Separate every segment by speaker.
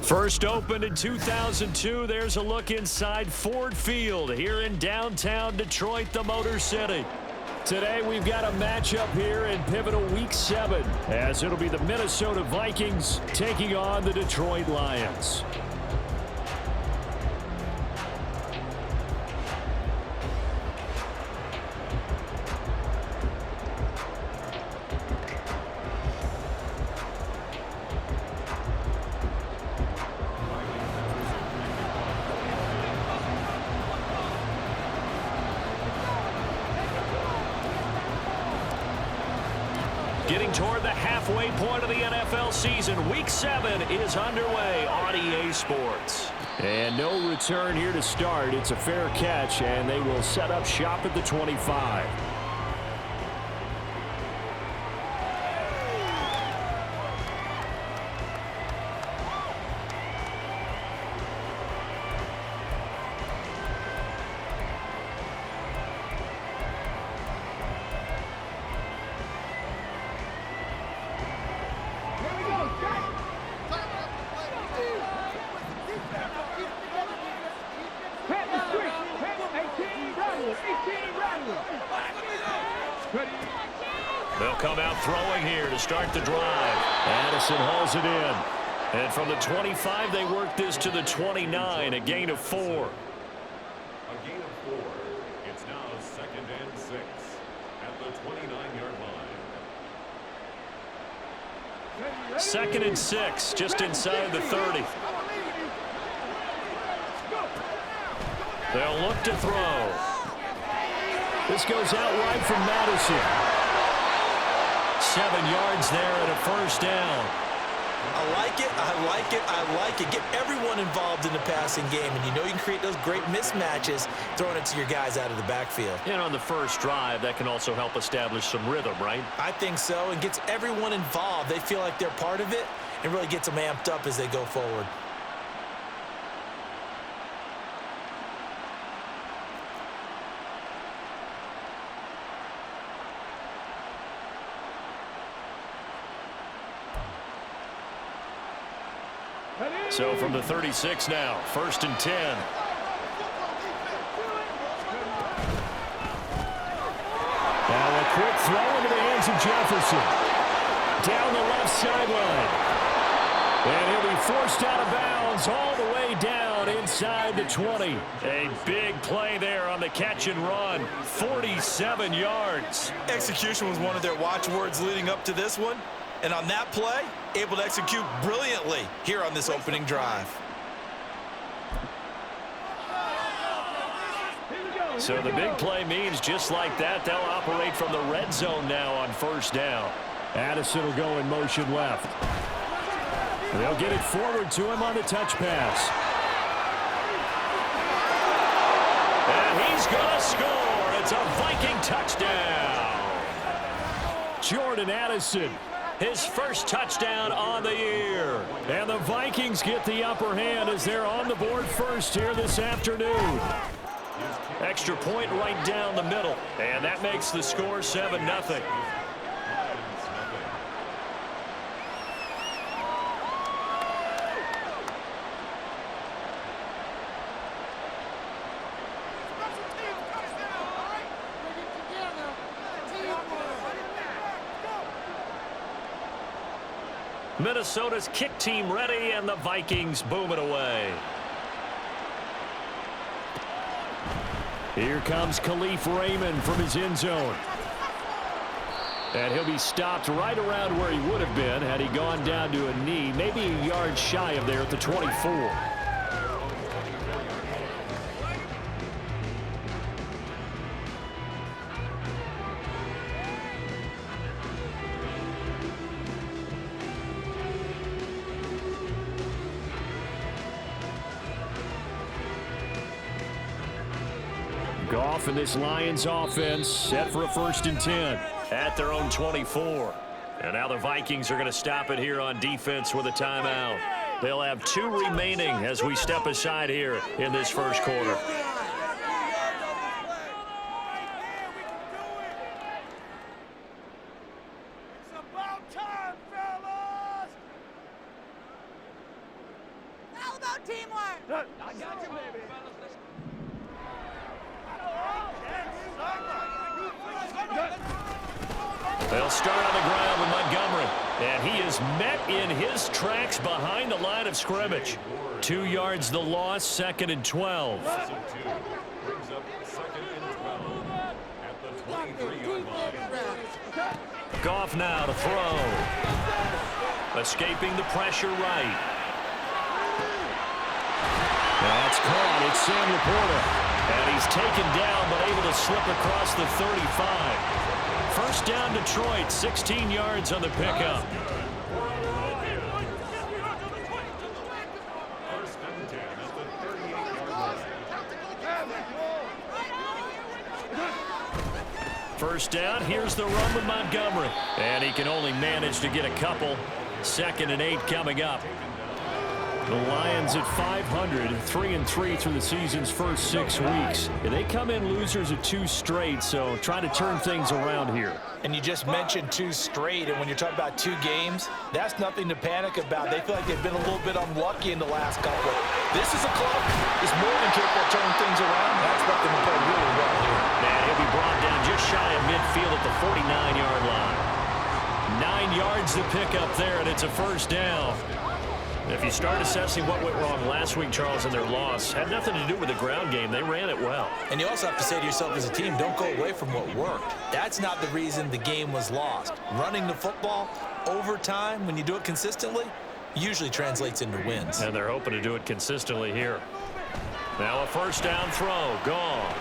Speaker 1: First opened in 2002, there's a look inside Ford Field here in downtown Detroit, the Motor City. Today we've got a matchup here in pivotal Week 7, as it'll be the Minnesota Vikings taking on the Detroit Lions. Getting toward the halfway point of the NFL season, Week 7 is underway on EA Sports. And no return here to start. It's a fair catch, and they will set up shop at the 25. They'll come out throwing here to start the drive. Addison hauls it in. And from the 25, they work this to the 29, a gain of 4.
Speaker 2: A gain of 4. It's now 2nd and 6 at the 29-yard line.
Speaker 1: 2nd and 6, just inside the 30. They'll look to throw. This goes out wide from Madison. 7 yards there and a first down.
Speaker 3: I like it, I like it, I like it. Get everyone involved in the passing game, and you know you can create those great mismatches throwing it to your guys out of the backfield.
Speaker 1: And on the first drive, that can also help establish some rhythm, right?
Speaker 3: I think so, and gets everyone involved. They feel like they're part of it, and really gets them amped up as they go forward.
Speaker 1: So from the 36 now, 1st and 10. Now a quick throw into the hands of Jefferson. Down the left sideline. And he'll be forced out of bounds all the way down inside the 20. A big play there on the catch and run. 47 yards.
Speaker 3: Execution was one of their watchwords leading up to this one. And on that play, able to execute brilliantly here on this opening drive.
Speaker 1: So the big play means just like that, they'll operate from the red zone now on 1st down. Addison will go in motion left. They'll get it forward to him on the touch pass. And he's going to score. It's a Viking touchdown. Jordan Addison, his first touchdown on the year. And the Vikings get the upper hand as they're on the board first here this afternoon. Extra point right down the middle. And that makes the score 7-0. Minnesota's kick team ready, and the Vikings boom it away. Here comes Khalif Raymond from his end zone. And he'll be stopped right around where he would have been had he gone down to a knee, maybe a yard shy of there at the 24. Goff and this Lions offense set for a 1st and 10 at their own 24. And now the Vikings are going to stop it here on defense with a timeout. They'll have 2 remaining as we step aside here in this first quarter.
Speaker 4: about teamwork. I got you, baby.
Speaker 1: They'll start on the ground with Montgomery. And he is met in his tracks behind the line of scrimmage. 2 yards the loss, 2nd and 12.
Speaker 2: Brings up 2nd and 12 at the 23-yard line.
Speaker 1: Goff now to throw. Escaping the pressure right. That's caught. It's Sam Laporta. And he's taken down but able to slip across the 35. First down Detroit, 16 yards on the pickup.
Speaker 2: First and 10 at the 38-yard line.
Speaker 1: First down, here's the run with Montgomery. And he can only manage to get a couple. 2nd and 8 coming up. The Lions at 500, 3-3 through the season's first 6 weeks. And they come in losers of 2 straight, so try to turn things around here.
Speaker 3: And you just mentioned 2 straight, and when you're talking about 2 games, that's nothing to panic about. They feel like they've been a little bit unlucky in the last couple. This is a club that's more than capable of turning things around. I expect them to play really well here.
Speaker 1: Man, he'll be brought down just shy of midfield at the 49-yard line. 9 yards to pick up there, and it's a first down. If you start assessing what went wrong last week, Charles, in their loss, had nothing to do with the ground game. They ran it well.
Speaker 3: And you also have to say to yourself as a team, don't go away from what worked. That's not the reason the game was lost. Running the football over time, when you do it consistently, usually translates into wins.
Speaker 1: And they're hoping to do it consistently here. Now a first down throw. Gone.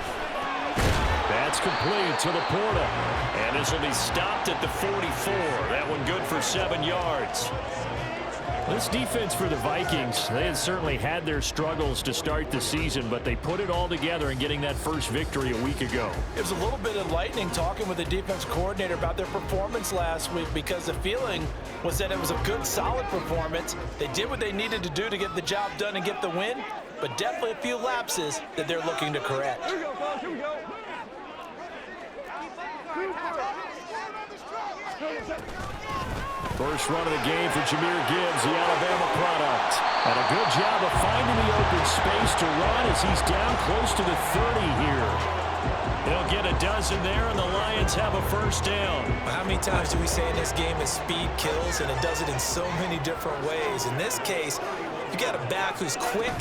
Speaker 1: That's complete to Laporta. And this will be stopped at the 44. That one good for 7 yards. This defense for the Vikings, they had certainly had their struggles to start the season, but they put it all together in getting that first victory a week ago.
Speaker 3: It was a little bit enlightening talking with the defense coordinator about their performance last week, because the feeling was that it was a good, solid performance. They did what they needed to do to get the job done and get the win, but definitely a few lapses that they're looking to correct.
Speaker 4: Here we go, fellas. Here we go.
Speaker 1: First run of the game for Jahmyr Gibbs, the Alabama product. And a good job of finding the open space to run as he's down close to the 30 here. They'll get a dozen there, and the Lions have a first down.
Speaker 3: How many times do we say in this game that speed kills, and it does it in so many different ways? In this case, you got a back who's quick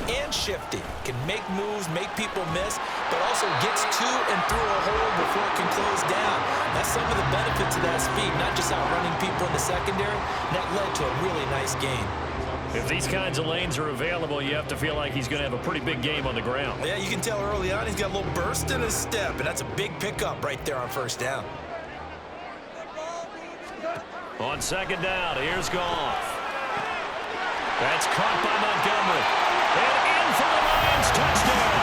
Speaker 3: and shifty, can make moves, make people miss, but also gets to and through a hole before it can close down. That's some of the benefits of that speed, not just outrunning people in the secondary. And that led to a really nice game.
Speaker 1: If these kinds of lanes are available, you have to feel like he's going to have a pretty big game on the ground.
Speaker 3: Yeah, you can tell early on he's got a little burst in his step, and that's a big pickup right there on first down.
Speaker 1: On second down, here's Goff. That's caught by Montgomery. And in for the Lions, touchdown.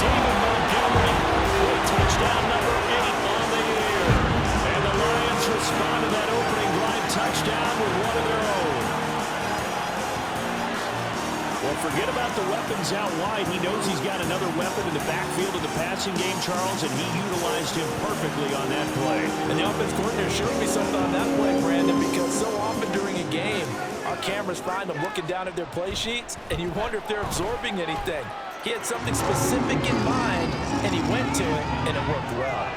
Speaker 1: David Montgomery with touchdown number 8 on the year. And the Lions respond to that opening drive touchdown with one of their own. Well, forget about the weapons out wide. He knows he's got another weapon in the backfield of the passing game, Charles, and he utilized him perfectly on that play.
Speaker 3: And the offense coordinator showed me something on that play, Brandon, because so often during a game, our cameras find them looking down at their play sheets, and you wonder if they're absorbing anything. He had something specific in mind, and he went to it, and it worked well.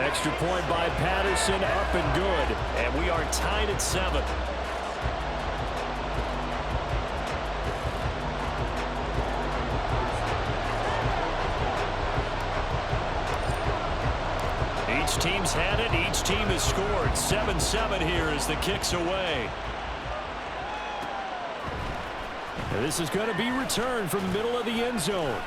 Speaker 1: Extra point by Patterson, up and good. And we are tied at 7. Each team's had it. Each team has scored. 7-7 here as the kick's away. And this is going to be returned from the middle of the end zone.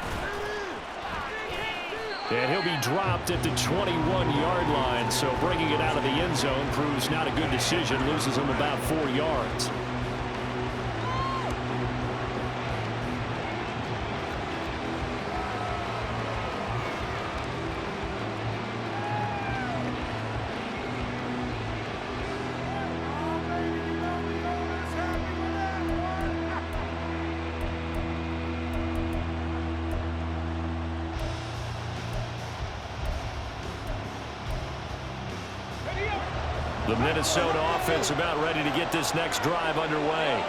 Speaker 1: And he'll be dropped at the 21-yard line, so bringing it out of the end zone proves not a good decision. Loses him about 4 yards. The Minnesota offense about ready to get this next drive underway.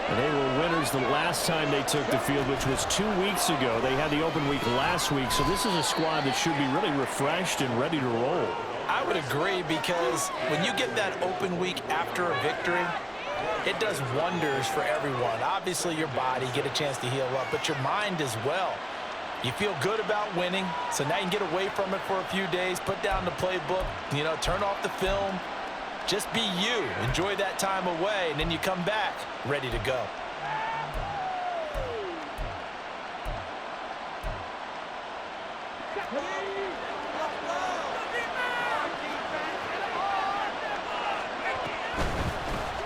Speaker 1: And they were winners the last time they took the field, which was 2 weeks ago. They had the open week last week, so this is a squad that should be really refreshed and ready to roll.
Speaker 3: I would agree, because when you get that open week after a victory, it does wonders for everyone. Obviously, your body, get a chance to heal up, but your mind as well. You feel good about winning, so now you can get away from it for a few days, put down the playbook, turn off the film. Just be you. Enjoy that time away, and then you come back ready to go.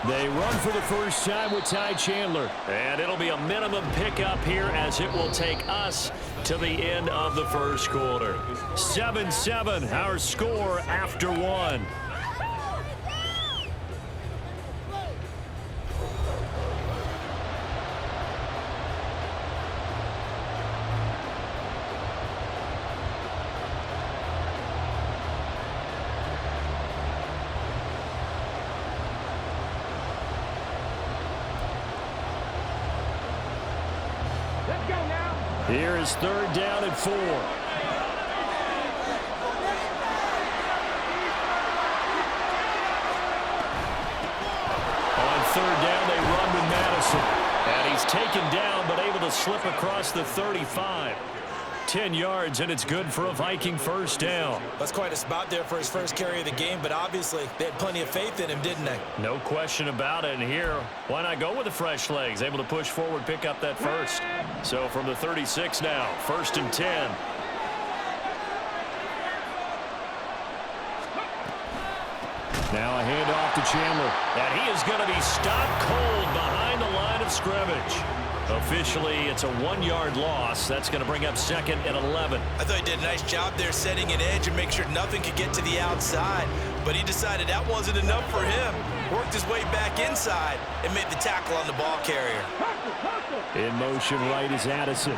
Speaker 1: They run for the first time with Ty Chandler. And it'll be a minimum pickup here as it will take us to the end of the first quarter. 7-7, our score after one. Here is 3rd down and 4. On 3rd down, they run with Madison. And he's taken down, but able to slip across the 35. 10 yards, and it's good for a Viking first down.
Speaker 3: That's quite a spot there for his first carry of the game, but obviously they had plenty of faith in him, didn't they?
Speaker 1: No question about it. And here, why not go with the fresh legs? Able to push forward, pick up that first. So from the 36 now, 1st and 10. Now a handoff to Chandler. And he is going to be stopped cold behind the line of scrimmage. Officially, it's a 1-yard loss. That's going to bring up 2nd and 11.
Speaker 3: I thought he did a nice job there setting an edge and make sure nothing could get to the outside. But he decided that wasn't enough for him. Worked his way back inside and made the tackle on the ball carrier.
Speaker 1: In motion right is Addison.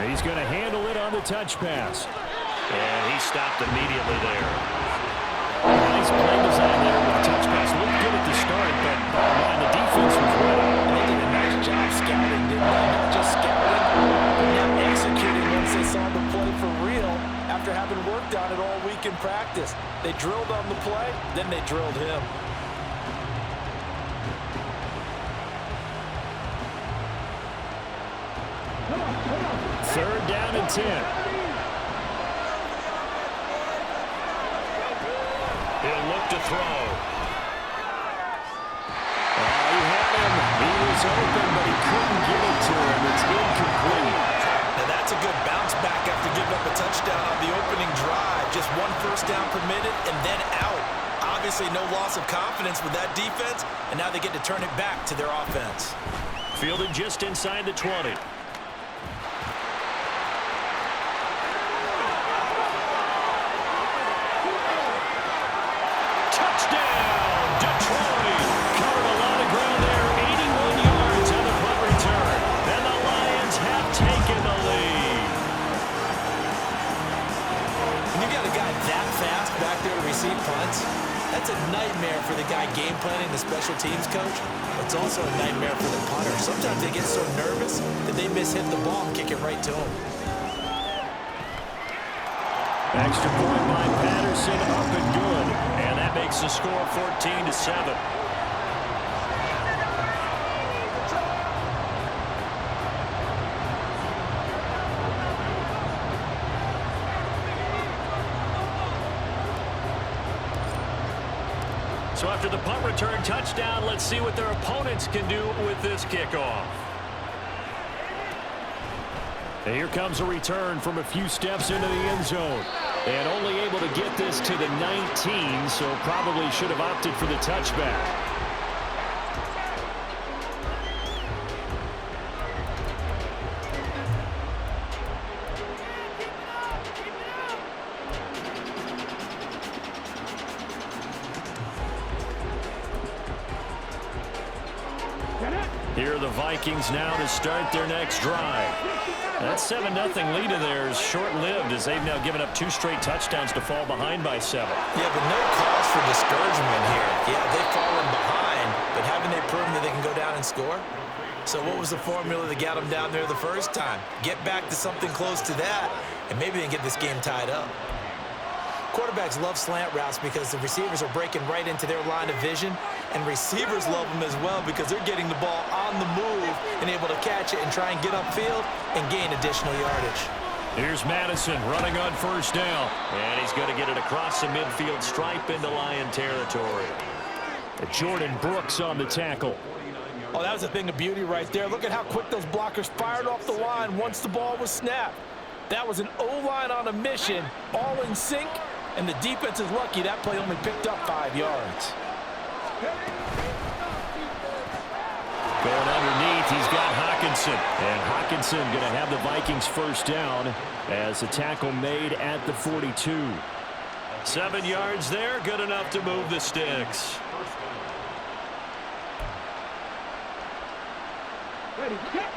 Speaker 1: He's going to handle it on the touch pass. And he stopped immediately there. Nice play design there with the touch pass. Looked good at the start, but the defense was ready.
Speaker 3: They did a nice job scouting, didn't they? Not just scouting, but now executing once they saw the play for real after having worked on it all week in practice. They drilled on the play, then they drilled him.
Speaker 1: Third down and 10. He'll look to throw. He had him. He was open, but he couldn't get it to him. It's incomplete.
Speaker 3: Now that's a good bounce back after giving up a touchdown on the opening drive. Just 1 first down permitted and then out. Obviously no loss of confidence with that defense, and now they get to turn it back to their offense.
Speaker 1: Fielded just inside the 20.
Speaker 3: That's a nightmare for the guy game planning, the special teams coach. It's also a nightmare for the punter. Sometimes they get so nervous that they mishit the ball and kick it right to him.
Speaker 1: Extra point by Patterson, up and good. And that makes the score 14-7. So after the punt return touchdown, let's see what their opponents can do with this kickoff. And here comes a return from a few steps into the end zone. And only able to get this to the 19, so probably should have opted for the touchback. Here are the Vikings now to start their next drive. That 7-0 lead of theirs short-lived as they've now given up 2 straight touchdowns to fall behind by 7.
Speaker 3: Yeah, but no cause for discouragement here. Yeah, they've fallen behind, but haven't they proven that they can go down and score? So what was the formula that got them down there the first time? Get back to something close to that, and maybe they can get this game tied up. Quarterbacks love slant routes because the receivers are breaking right into their line of vision, and receivers love them as well because they're getting the ball on the move and able to catch it and try and get upfield and gain additional yardage.
Speaker 1: Here's Madison running on first down, and he's going to get it across the midfield stripe into Lion territory. Jordan Brooks on the tackle.
Speaker 3: Oh, that was a thing of beauty right there. Look at how quick those blockers fired off the line once the ball was snapped. That was an O-line on a mission, all in sync, and the defense is lucky that play only picked up 5 yards.
Speaker 1: Going underneath, he's got Hawkinson. And Hawkinson going to have the Vikings first down as the tackle made at the 42. 7 yards there, good enough to move the sticks.
Speaker 4: Ready, get.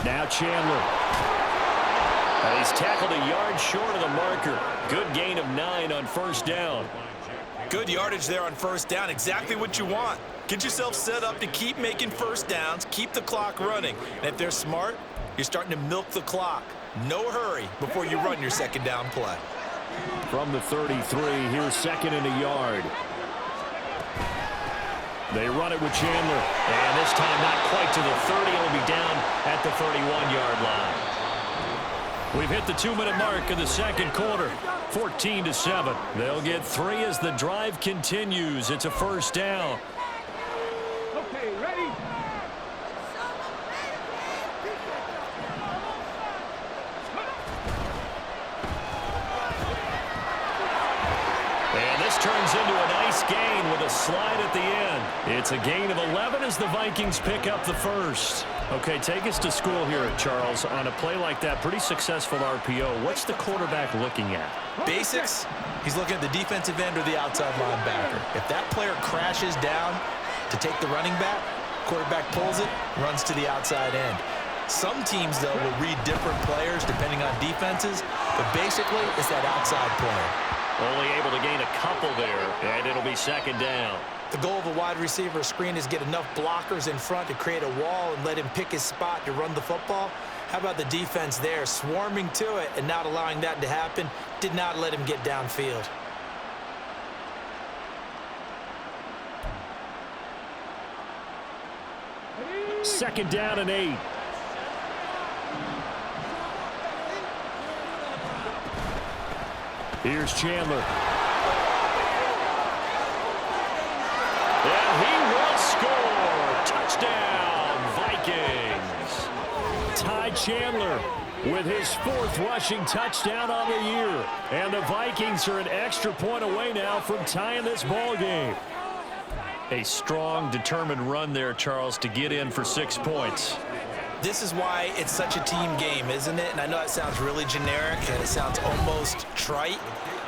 Speaker 1: Now Chandler. And he's tackled a yard short of the marker. Good gain of 9 on first down.
Speaker 3: Good yardage there on first down. Exactly what you want. Get yourself set up to keep making first downs, keep the clock running. And if they're smart, you're starting to milk the clock. No hurry before you run your second down play.
Speaker 1: From the 33, here's second and a yard. They run it with Chandler. And this time not quite to the 30. It'll be down at the 31-yard line. We've hit the 2-minute mark of the second quarter. 14-7. They'll get 3 as the drive continues. It's a first down.
Speaker 4: Okay, ready.
Speaker 1: And this turns into a nice gain with a slide at the end. It's a gain of 11 as the Vikings pick up the first. Okay, take us to school here, Charles. On a play like that, pretty successful RPO. What's the quarterback looking at?
Speaker 3: Basics, he's looking at the defensive end or the outside linebacker. If that player crashes down to take the running back, quarterback pulls it, runs to the outside end. Some teams, though, will read different players depending on defenses, but basically it's that outside player.
Speaker 1: Only able to gain a couple there, and it'll be second down.
Speaker 3: The goal of a wide receiver screen is get enough blockers in front to create a wall and let him pick his spot to run the football. How about the defense there, swarming to it and not allowing that to happen? Did not let him get downfield.
Speaker 1: Second down and 8. Here's Chandler. And he will score. Touchdown, Vikings. Ty Chandler with his 4th rushing touchdown on the year. And the Vikings are an extra point away now from tying this ball game. A strong, determined run there, Charles, to get in for 6 points.
Speaker 3: This is why it's such a team game, isn't it? And I know it sounds really generic and it sounds almost trite,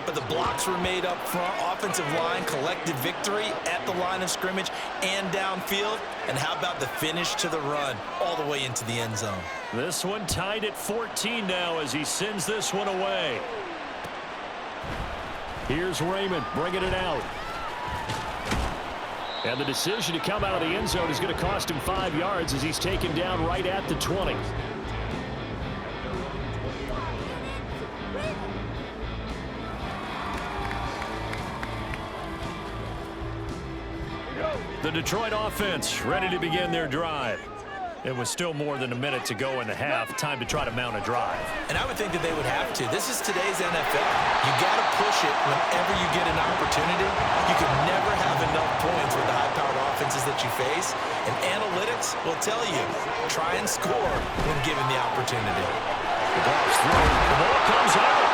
Speaker 3: but the blocks were made up front, offensive line, collective victory at the line of scrimmage and downfield. And how about the finish to the run all the way into the end zone?
Speaker 1: This one tied at 14 now as he sends this one away. Here's Raymond bringing it out. And the decision to come out of the end zone is going to cost him 5 yards as he's taken down right at the 20. The Detroit offense ready to begin their drive. It was still more than a minute to go in the half. Time to try to mount a drive.
Speaker 3: And I would think that they would have to. This is today's NFL. You got to push it whenever you get an opportunity. You can never have enough points with the high-powered offenses that you face. And analytics will tell you, try and score when given the opportunity.
Speaker 1: The ball's through. The ball comes out.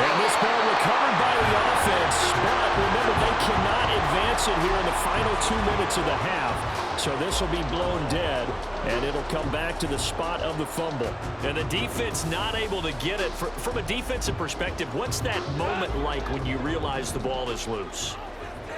Speaker 1: And this ball recovered by the offense. But remember, they cannot advance it here in the final 2 minutes of the half. So this will be blown dead, and it'll come back to the spot of the fumble. And the defense not able to get it. From a defensive perspective, what's that moment like when you realize the ball is loose?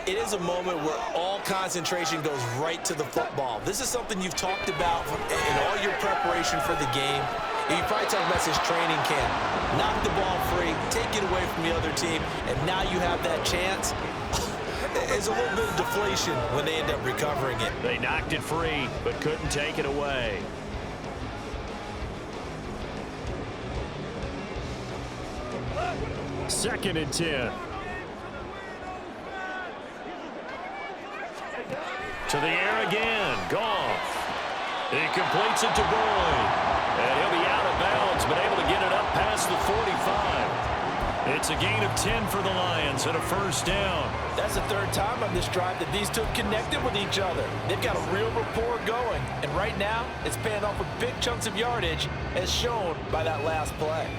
Speaker 3: It is a moment where all concentration goes right to the football. This is something you've talked about in all your preparation for the game. He probably talking about his training camp. Knock the ball free, take it away from the other team, and now you have that chance. It's a little bit of deflation when they end up recovering it.
Speaker 1: They knocked it free, but couldn't take it away. Second and 10. To the air again. Goff. He completes it to Boyd. And he'll be out of bounds, but able to get it up past the 45. It's a gain of 10 for the Lions and a first down.
Speaker 3: That's the third time on this drive that these two have connected with each other. They've got a real rapport going. And right now, it's paying off with big chunks of yardage, as shown by that last play.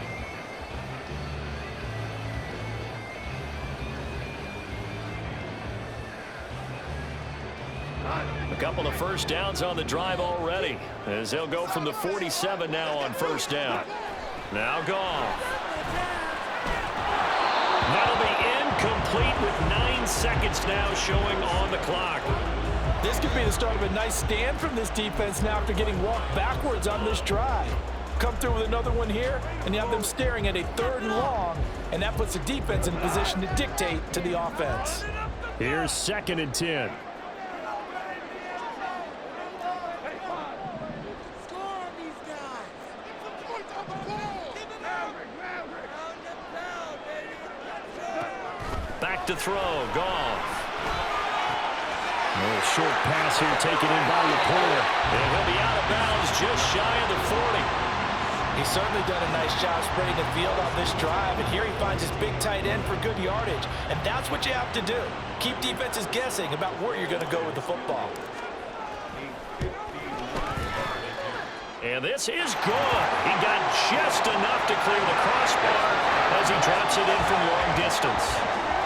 Speaker 1: A couple of first downs on the drive already, as they'll go from the 47 now on first down. Now Goff. That'll be incomplete with 9 seconds now showing on the clock.
Speaker 3: This could be the start of a nice stand from this defense now after getting walked backwards on this drive. Come through with another one here, and you have them staring at a 3rd and long, and that puts the defense in a position to dictate to the offense.
Speaker 1: Here's 2nd and 10. Back to throw, Goff. A little short pass here taken in by Laporta. And he'll be out of bounds just shy of the 40.
Speaker 3: He's certainly done a nice job spreading the field on this drive, and here he finds his big tight end for good yardage. And that's what you have to do. Keep defenses guessing about where you're going to go with the football.
Speaker 1: And this is good. He got just enough to clear the crossbar as he drops it in from long distance.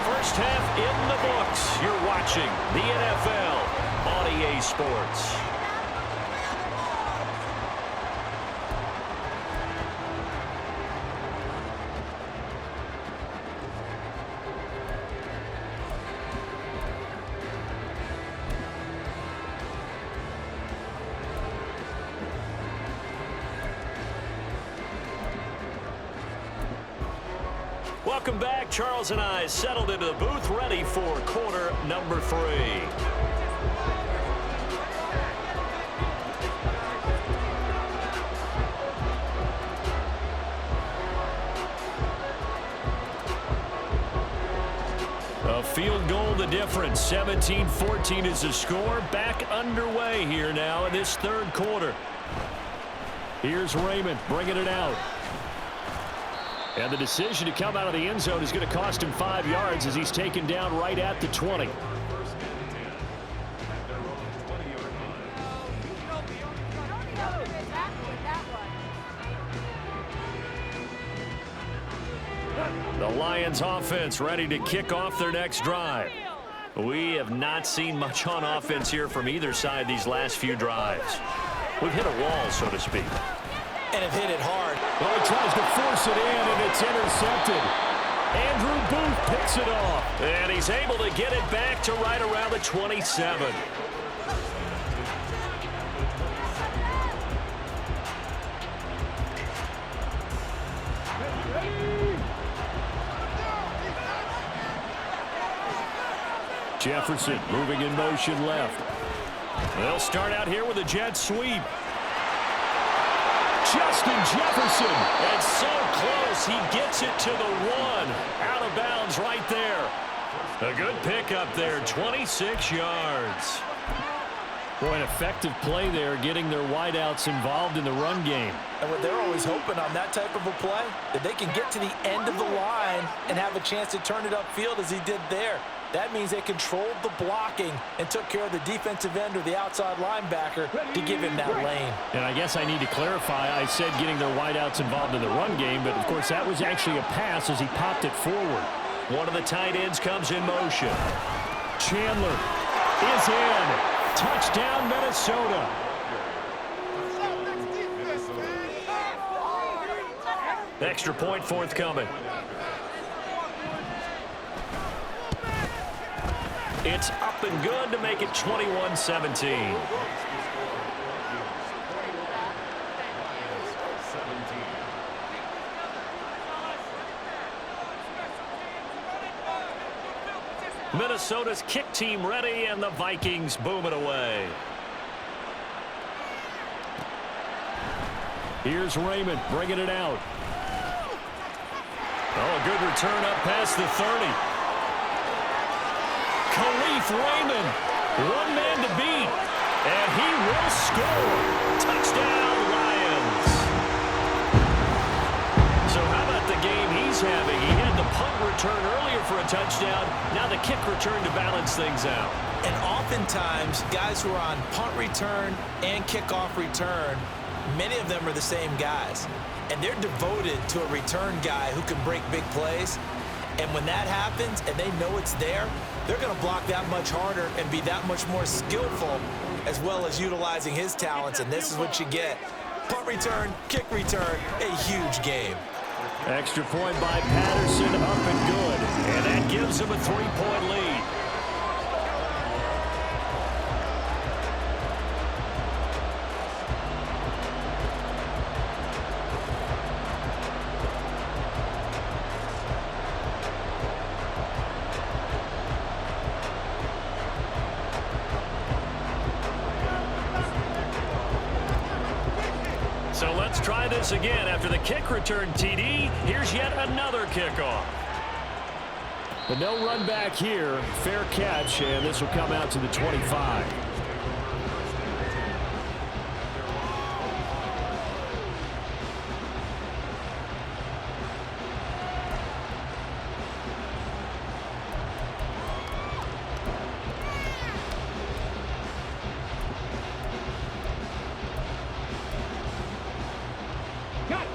Speaker 1: First half in the books. You're watching the NFL on EA Sports. Welcome back. Charles and I settled into the booth, ready for quarter number 3. A field goal the difference. 17-14 is the score. Back underway here now in this 3rd quarter. Here's Raymond bringing it out. And the decision to come out of the end zone is going to cost him 5 yards as he's taken down right at the 20. The Lions offense ready to kick off their next drive. We have not seen much on offense here from either side these last few drives. We've hit a wall, so to speak.
Speaker 3: And have hit it hard.
Speaker 1: Well, he tries to force it in, and it's intercepted. Andrew Booth picks it off. And he's able to get it back to right around the 27. Jefferson moving in motion left. They'll start out here with a jet sweep. Justin Jefferson, and so close, he gets it to the 1. Out of bounds right there. A good pickup there, 26 yards. Boy, an effective play there, getting their wideouts involved in the run game.
Speaker 3: And what they're always hoping on that type of a play, that they can get to the end of the line and have a chance to turn it upfield as he did there. That means they controlled the blocking and took care of the defensive end or the outside linebacker to give him that lane.
Speaker 1: And I guess I need to clarify, I said getting their wideouts involved in the run game, but of course that was actually a pass as he popped it forward. One of the tight ends comes in motion. Chandler is in. Touchdown, Minnesota. Extra point forthcoming. It's up and good to make it 21-17. Minnesota's kick team ready, and the Vikings boom it away. Here's Raymond bringing it out. Oh, a good return up past the 30. Khalif Raymond, one man to beat, and he will score. Touchdown, Lions. So how about the game he's having? He had the punt return earlier for a touchdown. Now the kick return to balance things out.
Speaker 3: And oftentimes, guys who are on punt return and kickoff return, many of them are the same guys. And they're devoted to a return guy who can break big plays. And when that happens and they know it's there, they're going to block that much harder and be that much more skillful, as well as utilizing his talents. And this is what you get. Punt return, kick return, a huge game.
Speaker 1: Extra point by Patterson, up and good. And that gives him a 3-point lead. So let's try this again. After the kick return TD, here's yet another kickoff. But no run back here. Fair catch, and this will come out to the 25.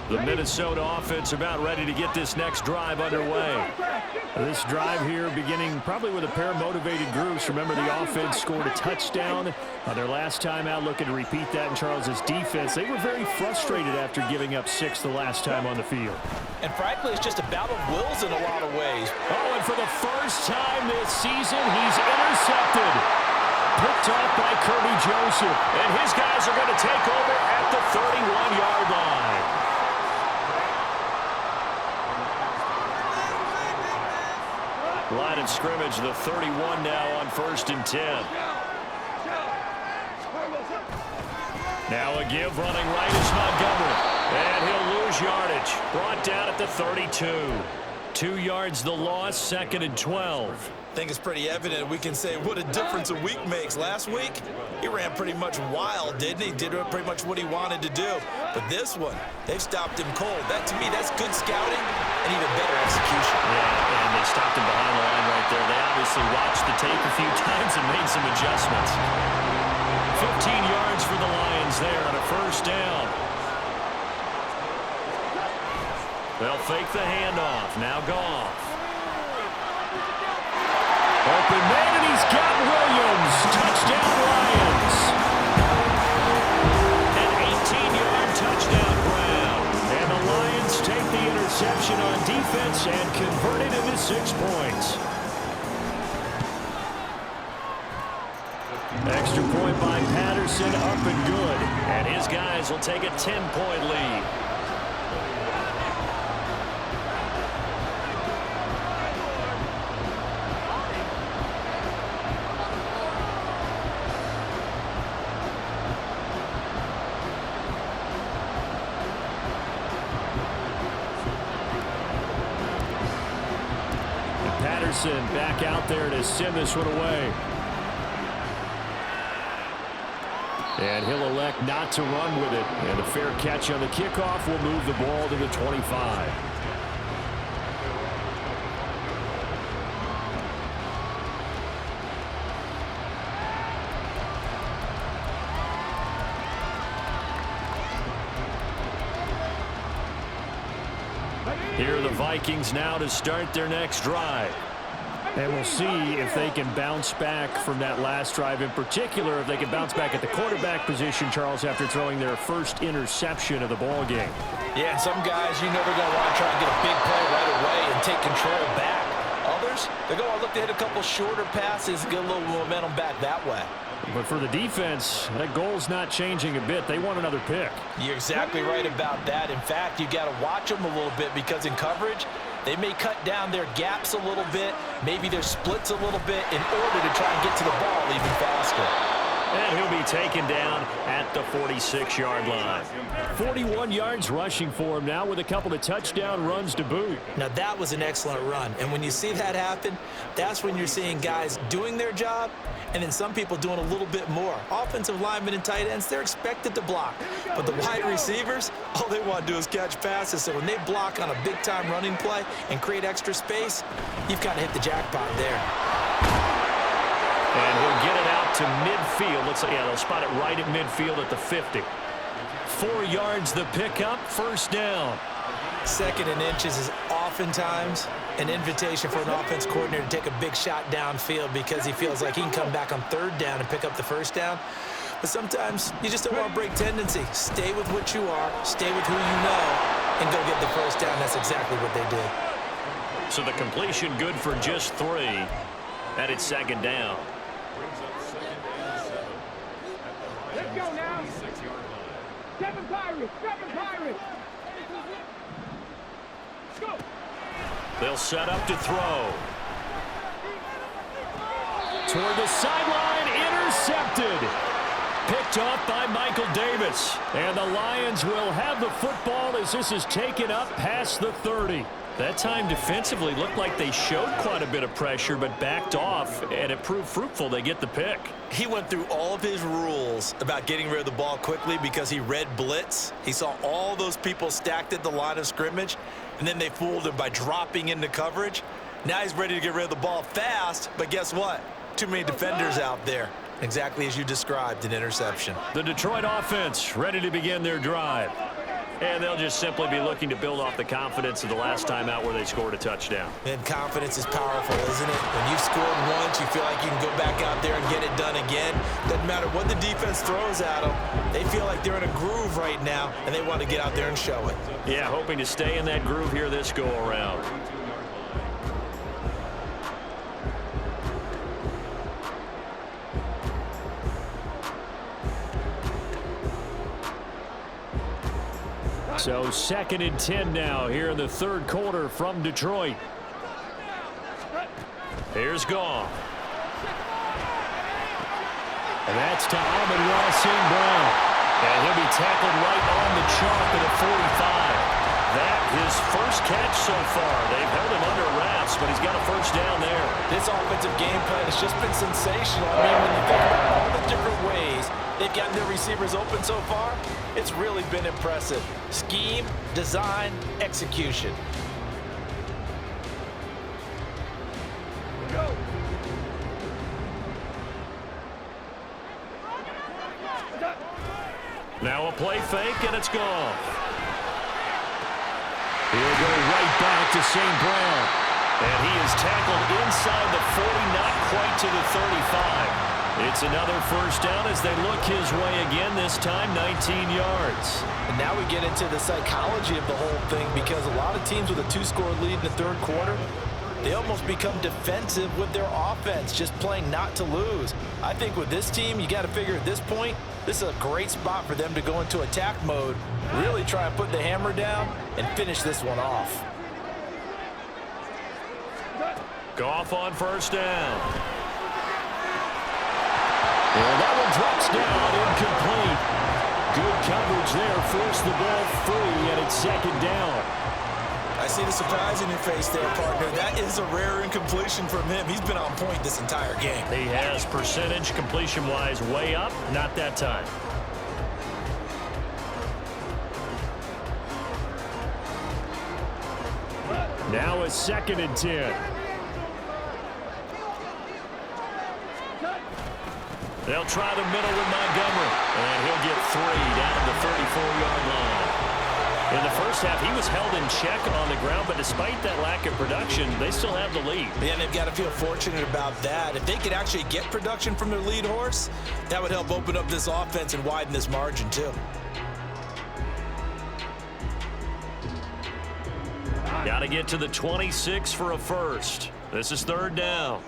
Speaker 1: The Minnesota offense about ready to get this next drive underway. This drive here beginning probably with a pair of motivated groups. Remember, the offense scored a touchdown their last time out, looking to repeat that in Charles's defense. They were very frustrated after giving up 6 the last time on the field.
Speaker 3: And frankly, it's just a battle of wills in a lot of ways.
Speaker 1: Oh, and for the first time this season, he's intercepted. Picked off by Kirby Joseph. And his guys are going to take over at the 31-yard line. Line of scrimmage, the 31 now on 1st and 10. Now a give running right is Montgomery. And he'll lose yardage. Brought down at the 32. 2 yards the loss, 2nd and 12.
Speaker 3: I think it's pretty evident we can say what a difference a week makes. Last week, he ran pretty much wild, didn't he? Did pretty much what he wanted to do. But this one, they've stopped him cold. That, to me, that's good scouting and even better execution.
Speaker 1: Yeah, and they stopped him behind the line right there. They obviously watched the tape a few times and made some adjustments. 15 yards for the Lions there on a 1st down. They'll fake the handoff. Now Goff. Open man, and he's got Williams. Touchdown, Lions. An 18-yard touchdown Brown. And the Lions take the interception on defense and convert it into 6 points. Extra point by Patterson, up and good. And his guys will take a 10-point lead. Patterson back out there to send this one away. And he'll elect not to run with it. And a fair catch on the kickoff will move the ball to the 25. Here are the Vikings now to start their next drive. And we'll see if they can bounce back from that last drive. In particular, if they can bounce back at the quarterback position, Charles, after throwing their first interception of the ball game.
Speaker 3: Yeah, some guys, you know, they're going to want to try and get a big play right away and take control back. Others, they're going to look to hit a couple shorter passes, get a little momentum back that way.
Speaker 1: But for the defense, that goal's not changing a bit. They want another pick.
Speaker 3: You're exactly right about that. In fact, you got to watch them a little bit because in coverage, They may cut down their gaps a little bit, maybe their splits a little bit in order to try and get to the ball even faster.
Speaker 1: And he'll be taken down at the 46-yard line. 41 yards rushing for him now with a couple of touchdown runs to boot.
Speaker 3: Now, that was an excellent run. And when you see that happen, that's when you're seeing guys doing their job and then some people doing a little bit more. Offensive linemen and tight ends, they're expected to block. But the wide receivers, all they want to do is catch passes. So when they block on a big-time running play and create extra space, you've kind of hit the jackpot there.
Speaker 1: And he'll get it out to midfield. Looks like, yeah, they'll spot it right at midfield at the 50. 4 yards the pickup, first down.
Speaker 3: 2nd and inches is oftentimes an invitation for an offense coordinator to take a big shot downfield because he feels like he can come back on 3rd down and pick up the 1st down. But sometimes you just don't want to break tendency. Stay with what you are, stay with who you know, and go get the 1st down. That's exactly what they did.
Speaker 1: So the completion good for just 3. And it's 2nd down.
Speaker 4: Let's go now. 7 Pirates. 7 Pirates. Go.
Speaker 1: They'll set up to throw. Toward the sideline, intercepted. Picked off by Michael Davis. And the Lions will have the football as this is taken up past the 30. That time defensively looked like they showed quite a bit of pressure but backed off, and it proved fruitful. They get the pick.
Speaker 3: He went through all of his rules about getting rid of the ball quickly because he read blitz. He saw all those people stacked at the line of scrimmage, and then they fooled him by dropping into coverage. Now he's ready to get rid of the ball fast, but guess what? Too many defenders out there. Exactly as you described, an interception.
Speaker 1: The Detroit offense ready to begin their drive. And they'll just simply be looking to build off the confidence of the last time out where they scored a touchdown.
Speaker 3: And confidence is powerful, isn't it? When you've scored once, you feel like you can go back out there and get it done again. Doesn't matter what the defense throws at them. They feel like they're in a groove right now, and they want to get out there and show it.
Speaker 1: Yeah, hoping to stay in that groove here this go-around. So 2nd and 10 now here in the 3rd quarter from Detroit. Here's Goff. And that's to Amon-Ra St. Brown. And he'll be tackled right on the chalk at a 45. That his first catch so far. They've held him under wraps, but he's got a 1st down there.
Speaker 3: This offensive game plan has just been sensational. I mean, when you think about all the different ways they've gotten their receivers open so far, it's really been impressive. Scheme, design, execution.
Speaker 4: Go.
Speaker 1: Now a play fake, and it's gone. He'll go right back to St. Brown. And he is tackled inside the 40, not quite to the 35. It's another 1st down as they look his way again, this time 19 yards.
Speaker 3: And now we get into the psychology of the whole thing because a lot of teams with a 2-score lead in the 3rd quarter, they almost become defensive with their offense, just playing not to lose. I think with this team, you got to figure at this point, this is a great spot for them to go into attack mode, really try and put the hammer down and finish this one off.
Speaker 1: Goff on 1st down. And that one drops down, incomplete. Good coverage there, forced the ball free, and it's 2nd down.
Speaker 3: I see the surprise in your face there, partner. That is a rare incompletion from him. He's been on point this entire game.
Speaker 1: He has percentage completion-wise way up, not that time. Now a 2nd and 10. They'll try the middle with Montgomery, and he'll get 3 down at the 34-yard line. In the first half, he was held in check on the ground, but despite that lack of production, they still have the lead.
Speaker 3: Yeah, and they've got to feel fortunate about that. If they could actually get production from their lead horse, that would help open up this offense and widen this margin, too.
Speaker 1: Got to get to the 26 for a 1st. This is 3rd down.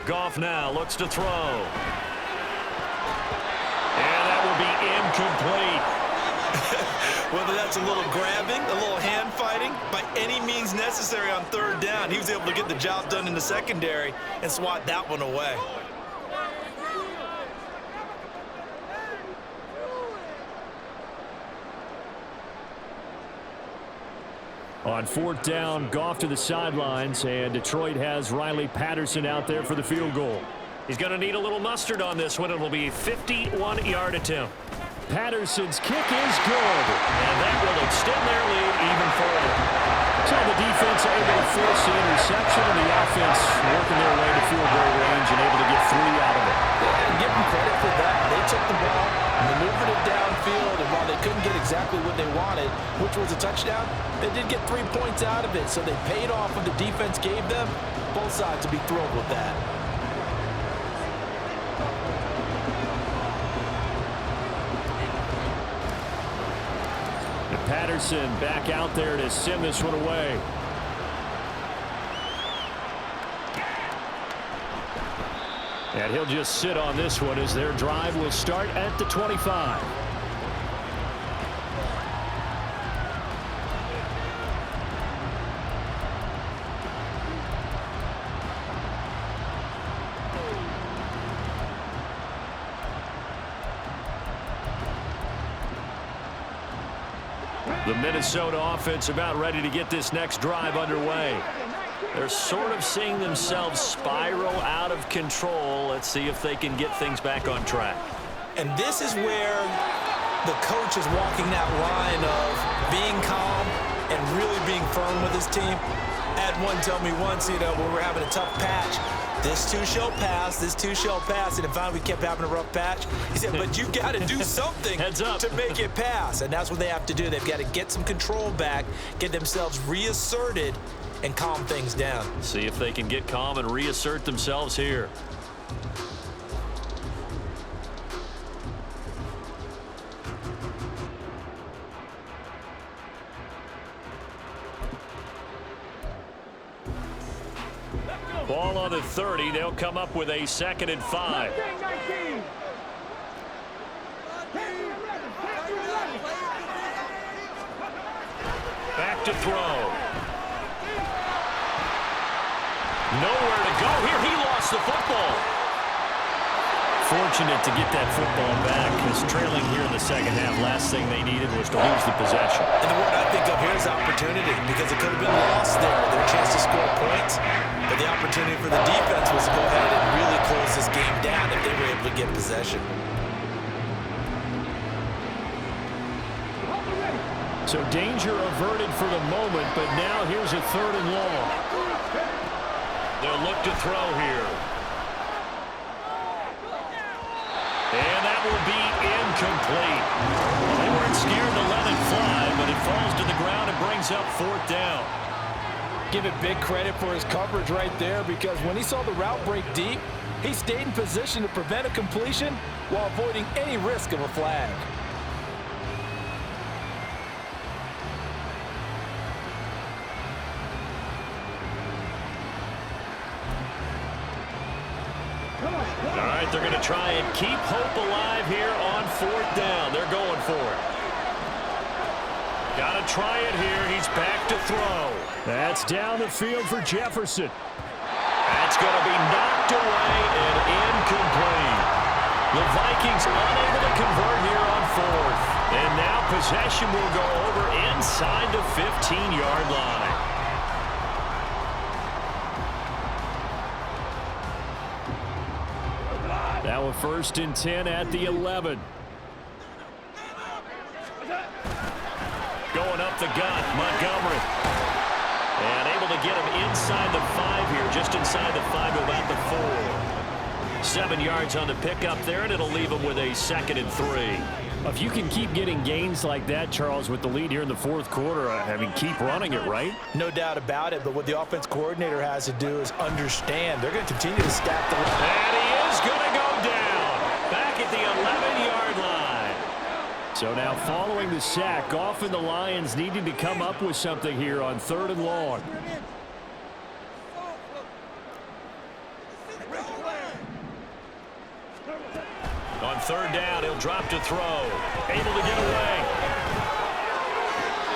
Speaker 1: Goff now looks to throw. And that will be incomplete.
Speaker 3: Whether that's a little grabbing, a little hand fighting, by any means necessary on third down, he was able to get the job done in the secondary and swat that one away.
Speaker 1: On fourth down, Goff to the sidelines, and Detroit has Riley Patterson out there for the field goal. He's going to need a little mustard on this one. It will be a 51-yard attempt. Patterson's kick is good, and that will extend their lead even further. So the defense able to force the interception, and the offense working their way to field goal range and able to get 3 out of it.
Speaker 3: Yeah, and give them credit for that. They took the ball, maneuvered it downfield, and while they couldn't get exactly what they wanted, which was a touchdown, they did get 3 points out of it, so they paid off what the defense gave them. Both sides will be thrilled with that.
Speaker 1: Patterson back out there to send this one away. And he'll just sit on this one as their drive will start at the 25. The Minnesota offense about ready to get this next drive underway. They're sort of seeing themselves spiral out of control. Let's see if they can get things back on track.
Speaker 3: And this is where the coach is walking that line of being calm and really being firm with his team. I had one tell me once, when we were having a tough patch, this too shall pass, this too shall pass, and finally we kept having a rough patch. He said, but you got to do something to make it pass, and that's what they have to do. They've got to get some control back, get themselves reasserted, and calm things down.
Speaker 1: See if they can get calm and reassert themselves here. Ball on the 30. They'll come up with a 2nd and 5. Back to throw. Nowhere to go here. He lost the football. Fortunate to get that football back, because trailing here in the second half, last thing they needed was to lose the possession.
Speaker 3: And the word I think of here is opportunity, because it could have been lost there. Their chance to score points, but the opportunity for the defense was to go ahead and really close this game down if they were able to get possession.
Speaker 1: So danger averted for the moment, but now here's a 3rd and long. They'll look to throw here. And that will be incomplete. They weren't scared to let it fly, but it falls to the ground and brings up 4th down.
Speaker 5: Give it big credit for his coverage right there, because when he saw the route break deep, he stayed in position to prevent a completion while avoiding any risk of a flag.
Speaker 1: All right, they're going to try and keep hope alive here on 4th down. They're going for it. Got to try it here. He's back to throw. That's down the field for Jefferson. That's going to be knocked away and incomplete. The Vikings unable to convert here on 4th. And now possession will go over inside the 15-yard line. Now a 1st and 10 at the 11. Going up the gut, Montgomery. And able to get him inside the 5 here, just inside the 5 to about the 4. 7 yards on the pickup there, and it'll leave him with a 2nd and 3. If you can keep getting gains like that, Charles, with the lead here in the 4th quarter, keep running it, right?
Speaker 3: No doubt about it, but what the offense coordinator has to do is understand they're going to continue to stack the line.
Speaker 1: And he is going to go down back at the 11-yard line. So now following the sack, Goff and the Lions needing to come up with something here on 3rd and long. On 3rd down, he'll drop to throw. Able to get away.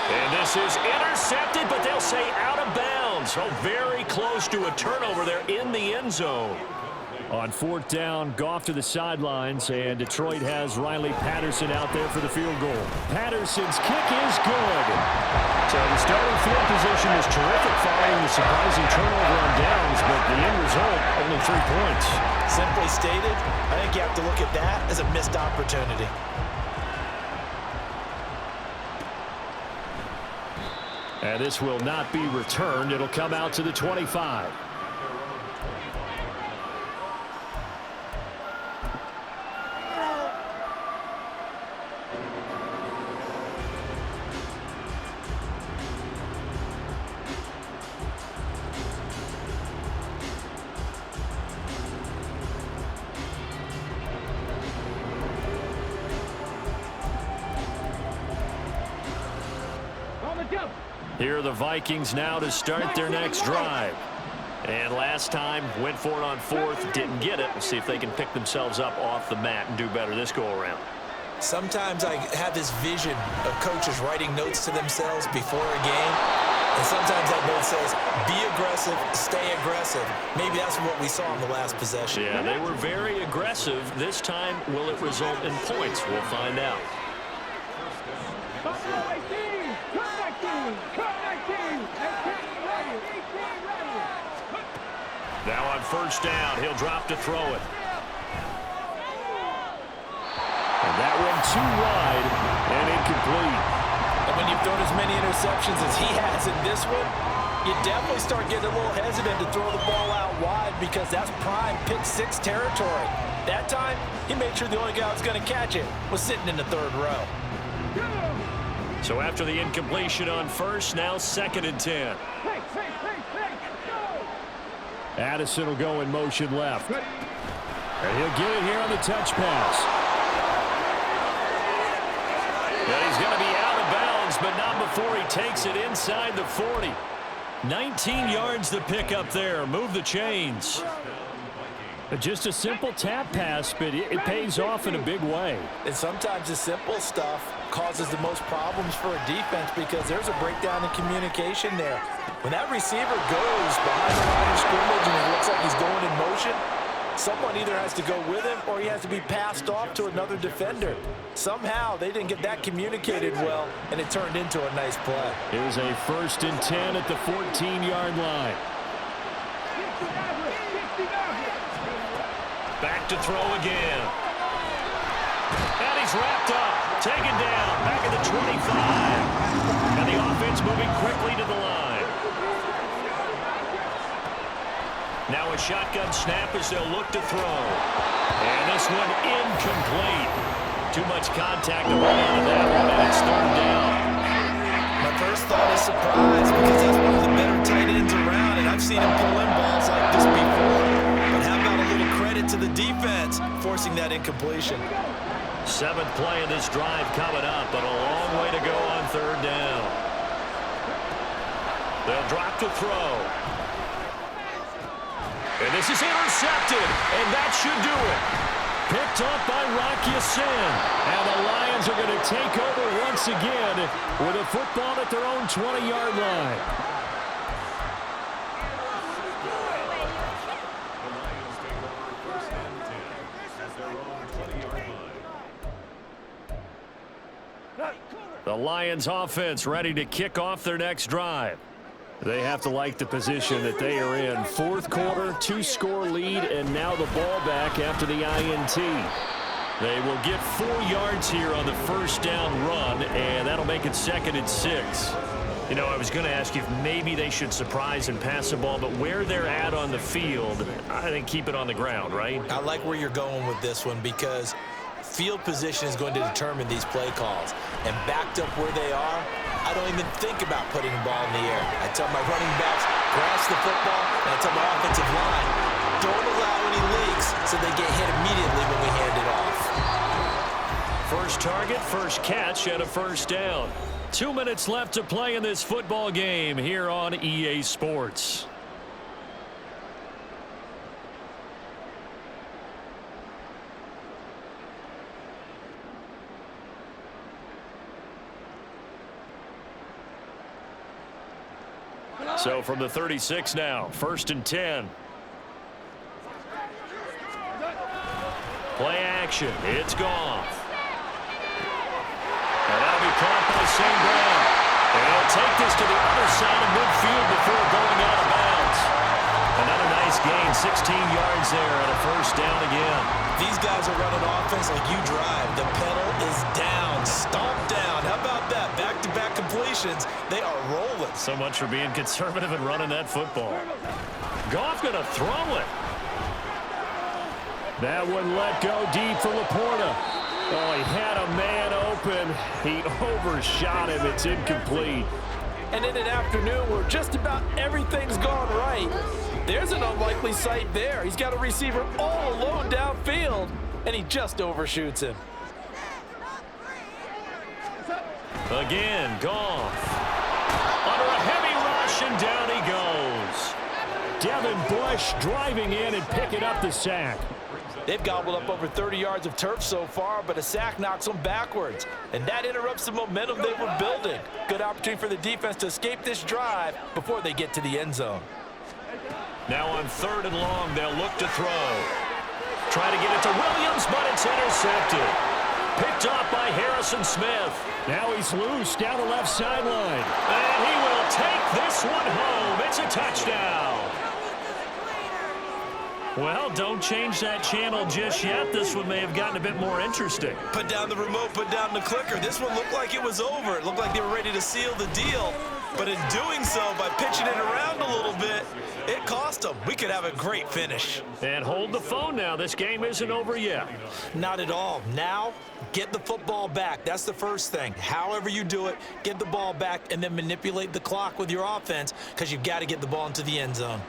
Speaker 1: And this is intercepted, but they'll say out of bounds. So very close to a turnover there in the end zone.
Speaker 6: On fourth down, Goff to the sidelines, and Detroit has Riley Patterson out there for the field goal. Patterson's kick is good.
Speaker 1: So the starting field position is terrific following the surprising turnover on downs, but the end result, only 3 points.
Speaker 3: Simply stated, I think you have to look at that as a missed opportunity.
Speaker 6: And this will not be returned. It'll come out to the 25. Here are the Vikings now to start their next drive.
Speaker 1: And last time, went for it on fourth, didn't get it. We'll see if they can pick themselves up off the mat and do better this go-around.
Speaker 3: Sometimes I have this vision of coaches writing notes to themselves before a game. And sometimes that note says, be aggressive, stay aggressive. Maybe that's what we saw in the last possession.
Speaker 1: Yeah, they were very aggressive. This time, will it result in points? We'll find out. Now on first down, he'll drop to throw it.
Speaker 6: And that one too wide and incomplete.
Speaker 5: And when you've thrown as many interceptions as he has in this one, you definitely start getting a little hesitant to throw the ball out wide because that's prime pick six territory. That time, he made sure the only guy who was going to catch it was sitting in the third row.
Speaker 1: So after the incompletion on first, now 2nd and 10.
Speaker 6: Addison will go in motion left. And he'll get it here on the touch pass.
Speaker 1: Yeah, he's going to be out of bounds, but not before he takes it inside the 40. 19 yards to pick up there. Move the chains.
Speaker 6: Just a simple tap pass, but it pays off in a big way.
Speaker 5: And sometimes the simple stuff causes the most problems for a defense because there's a breakdown in communication there. When that receiver goes behind the line of scrimmage and it looks like he's going in motion, someone either has to go with him or he has to be passed off to another defender. Somehow they didn't get that communicated well, and it turned into a nice play.
Speaker 6: Here's a 1st and 10 at the 14-yard line.
Speaker 1: Back to throw again. And he's wrapped up. Taken down. Back at the 25. And the offense moving quickly to the line. Now a shotgun snap as they'll look to throw. And this one incomplete. Too much contact to run out of that one, and it's 3rd down.
Speaker 3: My first thought is surprise because that's one of the better tight ends around, and I've seen him pull in balls like this before. But how about a little credit to the defense forcing that incompletion?
Speaker 1: 7th play of this drive coming up, but a long way to go on 3rd down. They'll drop to throw. And this is intercepted, and that should do it. Picked up by Rocky Sin.
Speaker 6: And the Lions are going to take over once again with a football at their own 20-yard line.
Speaker 1: The Lions offense ready to kick off their next drive.
Speaker 6: They have to like the position that they are in. 4th quarter, 2-score lead, and now the ball back after the INT.
Speaker 1: They will get 4 yards here on the first down run, and that'll make it 2nd and 6. You know, I was going to ask you if maybe they should surprise and pass the ball, but where they're at on the field, I think keep it on the ground, right?
Speaker 3: I like where you're going with this one because field position is going to determine these play calls. And backed up where they are, I don't even think about putting the ball in the air. I tell my running backs, grasp the football, and I tell my offensive line, don't allow any leaks so they get hit immediately when we hand it off.
Speaker 1: First target, first catch, and a first down. 2 minutes left to play in this football game here on EA Sports. So from the 36 now, 1st and 10. Play action. It's Goff. And that'll be caught by St. Brown. And he'll take this to the other side of midfield before going out of bounds. Another nice gain, 16 yards there, and a 1st down again.
Speaker 3: These guys are running offense like you drive. The pedal is down, stomp down. How about that? Back-to-back completions. They are rolling.
Speaker 1: So much for being conservative and running that football. Goff going to throw it.
Speaker 6: That one let go deep for Laporta. Oh, he had a man open. He overshot him. It's incomplete.
Speaker 5: And in an afternoon where just about everything's gone right, there's an unlikely sight there. He's got a receiver all alone downfield, and he just overshoots him.
Speaker 1: Again, Goff. Under a heavy rush, and down he goes.
Speaker 6: Devin Bush driving in and picking up the sack.
Speaker 5: They've gobbled up over 30 yards of turf so far, but a sack knocks them backwards. And that interrupts the momentum they were building. Good opportunity for the defense to escape this drive before they get to the end zone.
Speaker 1: Now on 3rd and long, they'll look to throw. Try to get it to Williams, but it's intercepted. Picked off by Harrison Smith.
Speaker 6: Now he's loose down the left sideline.
Speaker 1: And he will take this one home. It's a touchdown. Well, don't change that channel just yet. This one may have gotten a bit more interesting.
Speaker 3: Put down the remote, put down the clicker. This one looked like it was over. It looked like they were ready to seal the deal. But in doing so, by pitching it around a little bit, it cost them. We could have a great finish.
Speaker 1: And hold the phone now. This game isn't over yet.
Speaker 3: Not at all. Now, get the football back. That's the first thing. However you do it, get the ball back and then manipulate the clock with your offense because you've got to get the ball into the end zone.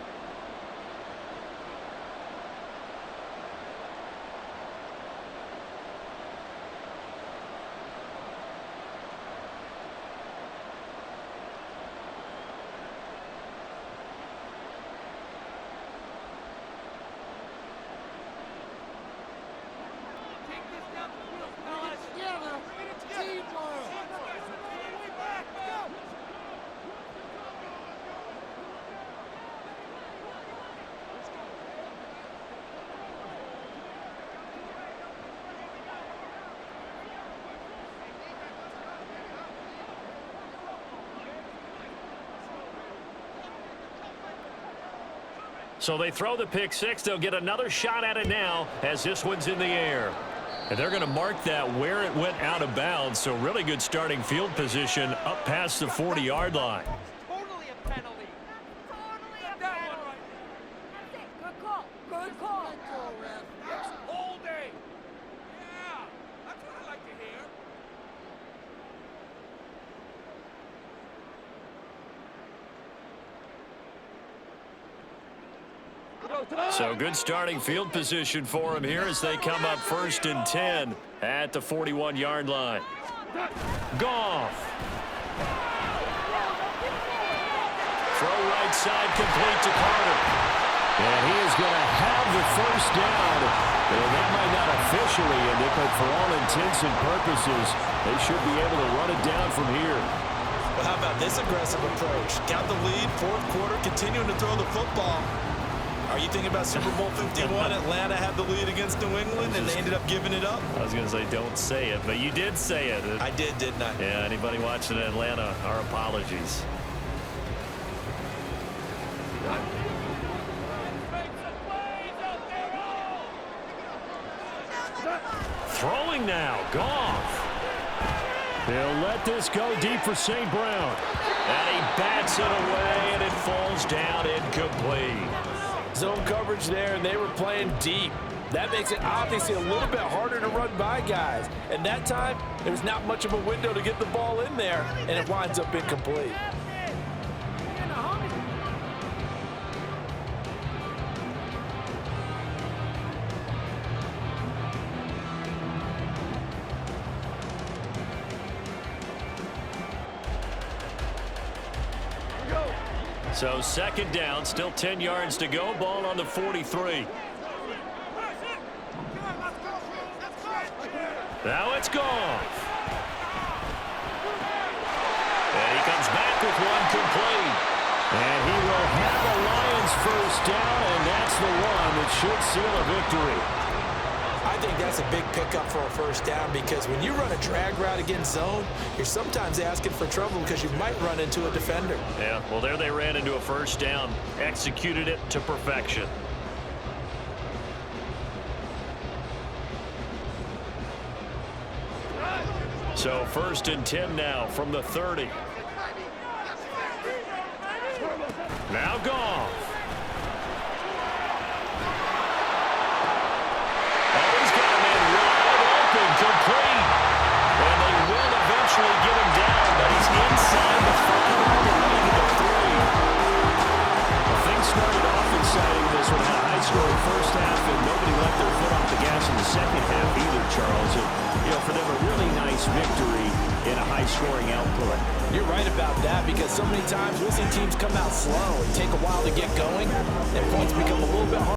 Speaker 1: So they throw the pick six. They'll get another shot at it now as this one's in the air. And they're going to mark that where it went out of bounds. So really good starting field position up past the 40-yard line.
Speaker 4: Totally a penalty. Totally a penalty. That's it. Good call. Good call. All day. Yeah. That's what I like to hear.
Speaker 1: So good starting field position for him here as they come up 1st and 10 at the 41-yard line. Goff. Throw right side complete to Carter.
Speaker 6: And he is going to have the 1st down. And that might not officially end it, but for all intents and purposes, they should be able to run it down from here.
Speaker 3: Well, how about this aggressive approach? Got the lead, 4th quarter, continuing to throw the football. Are you thinking about Super Bowl 51? Atlanta had the lead against New England, and they ended up giving it up?
Speaker 1: I was going to say don't say it, but you did say it.
Speaker 3: I did, didn't I?
Speaker 1: Yeah, anybody watching Atlanta, our apologies. Throwing now, Goff.
Speaker 6: They'll let this go deep for St. Brown.
Speaker 1: And he bats it away, and it falls down incomplete.
Speaker 5: Zone coverage there, and they were playing deep. That makes it obviously a little bit harder to run by guys. And that time, there's not much of a window to get the ball in there, and it winds up incomplete.
Speaker 1: So 2nd down, still 10 yards to go. Ball on the 43. Now it's Goff. And he comes back with one complete.
Speaker 6: And first down, and that's the one that should seal a victory.
Speaker 3: I think that's a big pickup for a first down because when you run a drag route against zone, you're sometimes asking for trouble because you might run into a defender.
Speaker 1: Yeah, well, there they ran into a first down, executed it to perfection. So 1st and 10 now from the 30. Now Goff. Oh, he's got a man wide open, complete. And they will eventually get him down, but he's inside the 5 all the way to the 3. Well, things started off exciting. This one had a high-scoring first half, and nobody let their foot off the gas in the second half either, Charles. And, you know, for them, a really nice victory in a high-scoring output.
Speaker 3: You're right about that because so many times we'll see teams come out slow and take a while to get going, and points become a little bit harder.